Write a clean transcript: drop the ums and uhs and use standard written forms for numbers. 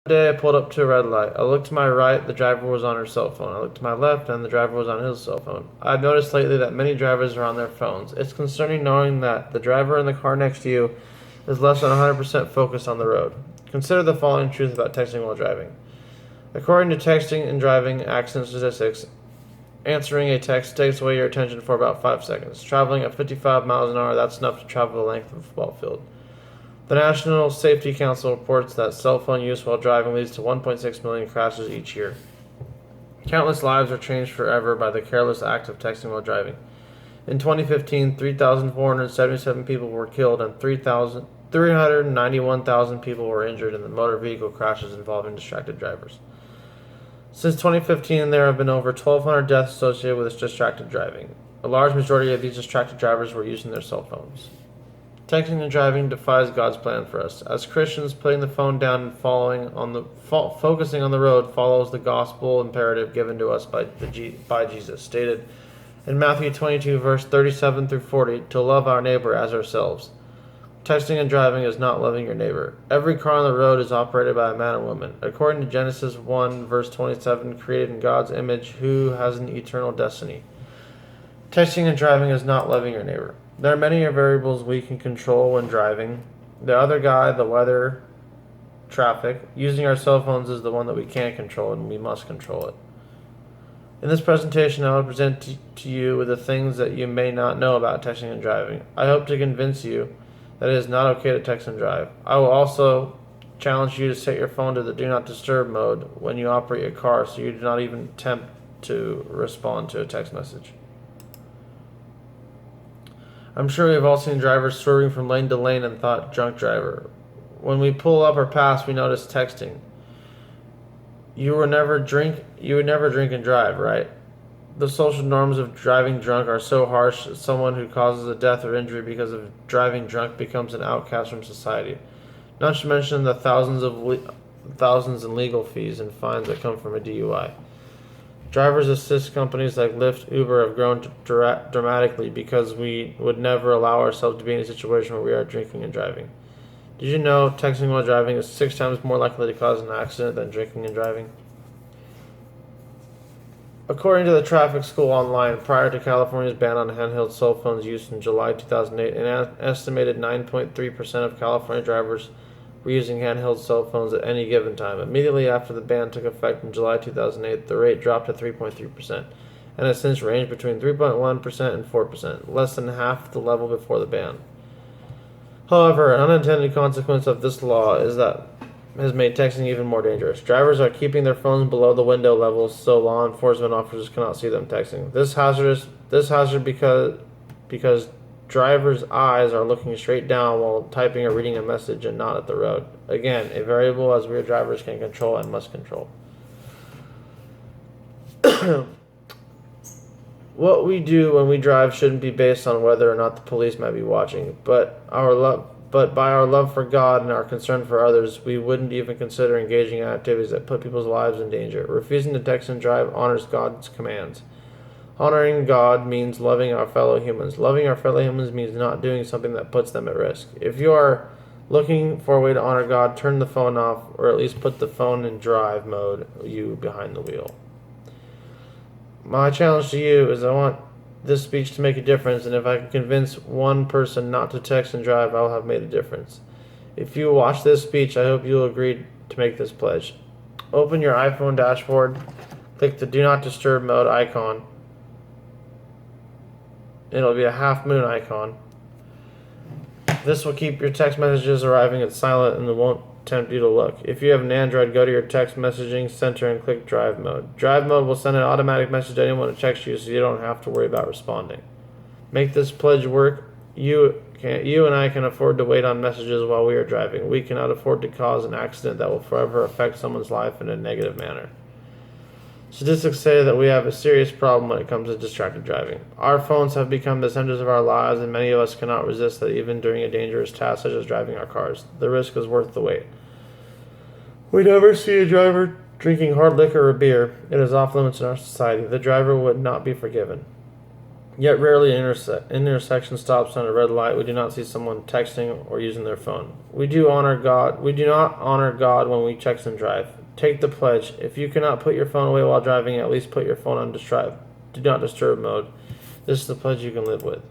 Day I pulled up to a red light. I looked to my right, the driver was on her cell phone. I looked to my left, and the driver was on his cell phone. I've noticed lately that many drivers are on their phones. It's concerning knowing that the driver in the car next to you is less than 100% focused on the road. Consider the following truth about texting while driving. According to texting and driving accident statistics, answering a text takes away your attention for about 5 seconds. Traveling at 55 miles an hour, that's enough to travel the length of a football field. The National Safety Council reports that cell phone use while driving leads to 1.6 million crashes each year. Countless lives are changed forever by the careless act of texting while driving. In 2015, 3,477 people were killed and 391,000 people were injured in the motor vehicle crashes involving distracted drivers. Since 2015, there have been over 1,200 deaths associated with distracted driving. A large majority of these distracted drivers were using their cell phones. Texting and driving defies God's plan for us. As Christians, putting the phone down and focusing on the road follows the gospel imperative given to us by Jesus, stated in Matthew 22, verse 37 through 40, to love our neighbor as ourselves. Texting and driving is not loving your neighbor. Every car on the road is operated by a man and woman. According to Genesis 1, verse 27, created in God's image, who has an eternal destiny. Texting and driving is not loving your neighbor. There are many variables we can control when driving. The other guy, the weather, traffic. Using our cell phones is the one that we can't control, and we must control it. In this presentation, I will present to you with the things that you may not know about texting and driving. I hope to convince you that it is not okay to text and drive. I will also challenge you to set your phone to the Do Not Disturb mode when you operate your car so you do not even attempt to respond to a text message. I'm sure we've all seen drivers swerving from lane to lane and thought, drunk driver. When we pull up or pass, we notice texting. You would never drink and drive, right? The social norms of driving drunk are so harsh that someone who causes a death or injury because of driving drunk becomes an outcast from society. Not to mention the thousands in legal fees and fines that come from a DUI. Drivers assist companies like Lyft, Uber have grown dramatically because we would never allow ourselves to be in a situation where we are drinking and driving. Did you know texting while driving is 6 times more likely to cause an accident than drinking and driving? According to the Traffic School Online, prior to California's ban on handheld cell phones use in July 2008, an estimated 9.3% of California drivers were using handheld cell phones at any given time. Immediately after the ban took effect in July 2008, the rate dropped to 3.3%, and has since ranged between 3.1% and 4%, less than half the level before the ban. However, an unintended consequence of this law is that has made texting even more dangerous. Drivers are keeping their phones below the window level so law enforcement officers cannot see them texting. This hazard because drivers' eyes are looking straight down while typing or reading a message and not at the road. Again, a variable as we drivers can control and must control. What we do when we drive shouldn't be based on whether or not the police might be watching, but by our love for God and our concern for others, we wouldn't even consider engaging in activities that put people's lives in danger. Refusing to text and drive honors God's commands. Honoring God means loving our fellow humans. Loving our fellow humans means not doing something that puts them at risk. If you are looking for a way to honor God, turn the phone off, or at least put the phone in drive mode, you behind the wheel. My challenge to you is I want this speech to make a difference, and if I can convince one person not to text and drive, I will have made a difference. If you watch this speech, I hope you'll agree to make this pledge. Open your iPhone dashboard, click the Do Not Disturb mode icon. It'll be a half moon icon. This will keep your text messages arriving at silent and it won't tempt you to look. If you have an Android, go to your text messaging center and click drive mode. Drive mode will send an automatic message to anyone who texts you so you don't have to worry about responding. Make this pledge work. You and I can afford to wait on messages while we are driving. We cannot afford to cause an accident that will forever affect someone's life in a negative manner. Statistics say that we have a serious problem when it comes to distracted driving. Our phones have become the centers of our lives, and many of us cannot resist that even during a dangerous task such as driving our cars. The risk is worth the wait. We never see a driver drinking hard liquor or beer. It is off limits in our society. The driver would not be forgiven. Yet rarely intersection stops on a red light. We do not see someone texting or using their phone. We do honor God. We do not honor God when we text and drive. Take the pledge. If you cannot put your phone away while driving, at least put your phone on do not disturb mode. This is the pledge you can live with.